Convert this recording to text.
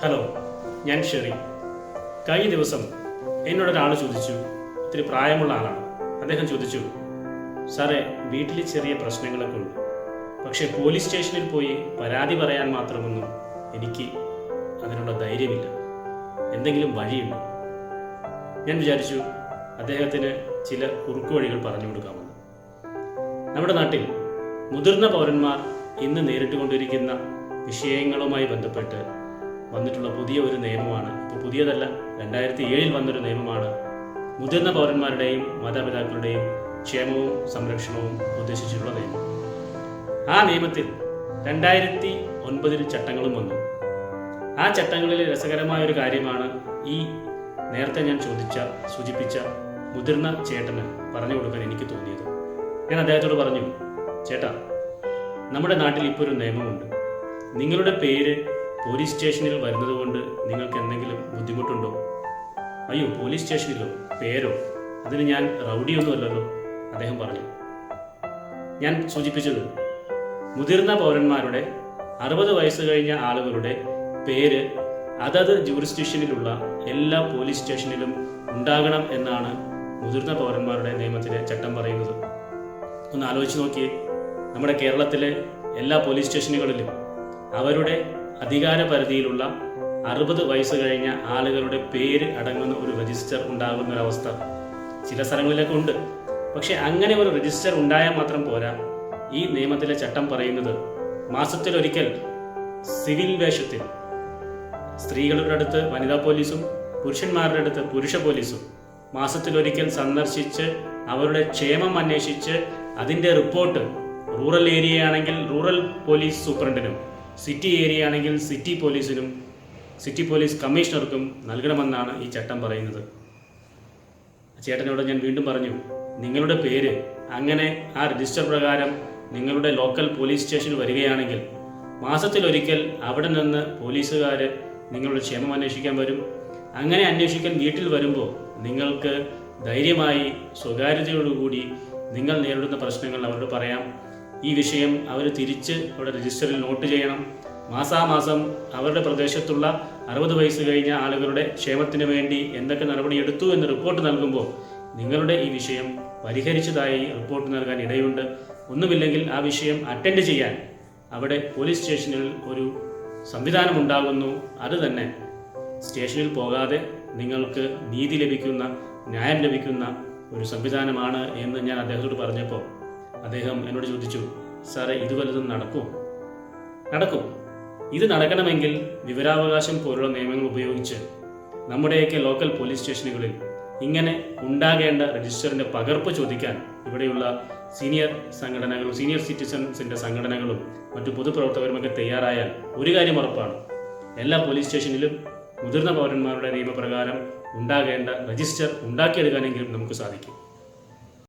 Hello, ഞാൻ Sherry. കഴിഞ്ഞ ദിവസം എന്നോടൊരാൾ ചോദിച്ചു, ഇത്തിരി പ്രായമുള്ള ആളാണ്. അദ്ദേഹം ചോദിച്ചു, സാറേ, വീട്ടിൽ ചെറിയ പ്രശ്നങ്ങളൊക്കെ ഉണ്ട്, പക്ഷേ പോലീസ് സ്റ്റേഷനിൽ പോയി പരാതി പറയാൻ മാത്രമൊന്നും എനിക്ക് അതിനുള്ള ധൈര്യമില്ല. എന്തെങ്കിലും വഴിയുണ്ടോ? ഞാൻ വിചാരിച്ചു അദ്ദേഹത്തിന് ചില കുറുക്കുവഴികൾ പറഞ്ഞു കൊടുക്കാമെന്ന്. നമ്മുടെ നാട്ടിൽ മുതിർന്ന പൗരന്മാർ ഇന്ന് നേരിട്ടുകൊണ്ടിരിക്കുന്ന വിഷയങ്ങളുമായി ബന്ധപ്പെട്ട് വന്നിട്ടുള്ള പുതിയ ഒരു നിയമമാണ്. ഇപ്പോൾ പുതിയതല്ല, 2007 വന്നൊരു നിയമമാണ്. മുതിർന്ന പൗരന്മാരുടെയും മാതാപിതാക്കളുടെയും ക്ഷേമവും സംരക്ഷണവും ഉദ്ദേശിച്ചിട്ടുള്ള നിയമം. ആ നിയമത്തിൽ 2009 ചട്ടങ്ങളും വന്നു. ആ ചട്ടങ്ങളിൽ രസകരമായ ഒരു കാര്യമാണ് ഈ നേരത്തെ ഞാൻ സൂചിപ്പിച്ച മുതിർന്ന ചേട്ടന് പറഞ്ഞു കൊടുക്കാൻ എനിക്ക് തോന്നിയത്. ഞാൻ അദ്ദേഹത്തോട് പറഞ്ഞു, ചേട്ടാ, നമ്മുടെ നാട്ടിൽ ഇപ്പോൾ ഒരു നിയമമുണ്ട്. നിങ്ങളുടെ പേര് പോലീസ് സ്റ്റേഷനിൽ വരുന്നത് കൊണ്ട് നിങ്ങൾക്ക് എന്തെങ്കിലും ബുദ്ധിമുട്ടുണ്ടോ? അയ്യോ, പോലീസ് സ്റ്റേഷനിലോ, പേരോ? അതിന് ഞാൻ റൗഡിയൊന്നുമല്ലല്ലോ, അദ്ദേഹം പറഞ്ഞു. ഞാൻ സൂചിപ്പിച്ചത് മുതിർന്ന പൗരന്മാരുടെ 60 വയസ്സ് കഴിഞ്ഞ ആളുകളുടെ പേര് അതത് ജൂറിസ്ഡിക്ഷനിലുള്ള എല്ലാ പോലീസ് സ്റ്റേഷനിലും ഉണ്ടാകണം എന്നാണ് മുതിർന്ന പൗരന്മാരുടെ നിയമത്തിലെ ചട്ടം പറയുന്നത്. ഒന്ന് ആലോചിച്ച് നോക്കിയേ, നമ്മുടെ കേരളത്തിലെ എല്ലാ പോലീസ് സ്റ്റേഷനുകളിലും അവരുടെ അധികാര പരിധിയിലുള്ള 60 വയസ്സ് കഴിഞ്ഞ ആളുകളുടെ പേര് അടങ്ങുന്ന ഒരു രജിസ്റ്റർ ഉണ്ടാകുന്ന ഒരവസ്ഥ ചില സ്ഥലങ്ങളിലൊക്കെ ഉണ്ട്. പക്ഷെ അങ്ങനെ ഒരു രജിസ്റ്റർ ഉണ്ടായാൽ മാത്രം പോരാ. ഈ നിയമത്തിലെ ചട്ടം പറയുന്നത് മാസത്തിലൊരിക്കൽ സിവിൽ വേഷത്തിൽ സ്ത്രീകളുടെ അടുത്ത് വനിതാ പോലീസും പുരുഷന്മാരുടെ അടുത്ത് പുരുഷ പോലീസും മാസത്തിലൊരിക്കൽ സന്ദർശിച്ച് അവരുടെ ക്ഷേമം അന്വേഷിച്ച് അതിൻ്റെ റിപ്പോർട്ട് റൂറൽ ഏരിയ ആണെങ്കിൽ റൂറൽ പോലീസ് സൂപ്രണ്ടിനും, സിറ്റി ഏരിയ ആണെങ്കിൽ സിറ്റി പോലീസിനും, സിറ്റി പോലീസ് കമ്മീഷണർക്കും നൽകണമെന്നാണ് ഈ ചട്ടം പറയുന്നത്. ചേട്ടനോട് ഞാൻ വീണ്ടും പറഞ്ഞു, നിങ്ങളുടെ പേര് അങ്ങനെ ആ രജിസ്റ്റർ പ്രകാരം നിങ്ങളുടെ ലോക്കൽ പോലീസ് സ്റ്റേഷനിൽ വരികയാണെങ്കിൽ മാസത്തിലൊരിക്കൽ അവിടെ നിന്ന് പോലീസുകാർ നിങ്ങളുടെ ക്ഷേമം അന്വേഷിക്കാൻ വരും. അങ്ങനെ അന്വേഷിക്കാൻ വീട്ടിൽ വരുമ്പോൾ നിങ്ങൾക്ക് ധൈര്യമായി സ്വകാര്യതയോടുകൂടി നിങ്ങൾ നേരിടുന്ന പ്രശ്നങ്ങൾ അവരോട് പറയാം. ഈ വിഷയം അവർ തിരിച്ച് അവിടെ രജിസ്റ്ററിൽ നോട്ട് ചെയ്യണം. മാസാമാസം അവരുടെ പ്രദേശത്തുള്ള 60 വയസ്സ് കഴിഞ്ഞ ആളുകളുടെ ക്ഷേമത്തിന് വേണ്ടി എന്തൊക്കെ നടപടിയെടുത്തു എന്ന് റിപ്പോർട്ട് നൽകുമ്പോൾ നിങ്ങളുടെ ഈ വിഷയം പരിഹരിച്ചതായി റിപ്പോർട്ട് നൽകാൻ ഇടയുണ്ട്. ഒന്നുമില്ലെങ്കിൽ ആ വിഷയം അറ്റൻഡ് ചെയ്യാൻ അവിടെ പോലീസ് സ്റ്റേഷനിൽ ഒരു സംവിധാനം ഉണ്ടാകുന്നു. അത് തന്നെ സ്റ്റേഷനിൽ പോകാതെ നിങ്ങൾക്ക് നീതി ലഭിക്കുന്ന, ന്യായം ലഭിക്കുന്ന ഒരു സംവിധാനമാണ് എന്ന് ഞാൻ അദ്ദേഹത്തോട് പറഞ്ഞപ്പോൾ അദ്ദേഹം എന്നോട് ചോദിച്ചു, സാറേ, ഇത് വല്ലതും നടക്കും? ഇത് നടക്കണമെങ്കിൽ വിവരാവകാശം പോലുള്ള നിയമങ്ങൾ ഉപയോഗിച്ച് നമ്മുടെയൊക്കെ ലോക്കൽ പോലീസ് സ്റ്റേഷനുകളിൽ ഇങ്ങനെ ഉണ്ടാകേണ്ട രജിസ്റ്ററിൻ്റെ പകർപ്പ് ചോദിക്കാൻ ഇവിടെയുള്ള സീനിയർ സംഘടനകളും സീനിയർ സിറ്റിസൺസിൻ്റെ സംഘടനകളും മറ്റു പൊതുപ്രവർത്തകരുമൊക്കെ തയ്യാറായാൽ ഒരു കാര്യം ഉറപ്പാണ്, എല്ലാ പോലീസ് സ്റ്റേഷനിലും മുതിർന്ന പൗരന്മാരുടെ നിയമപ്രകാരം ഉണ്ടാകേണ്ട രജിസ്റ്റർ ഉണ്ടാക്കിയെടുക്കാനെങ്കിലും നമുക്ക് സാധിക്കും.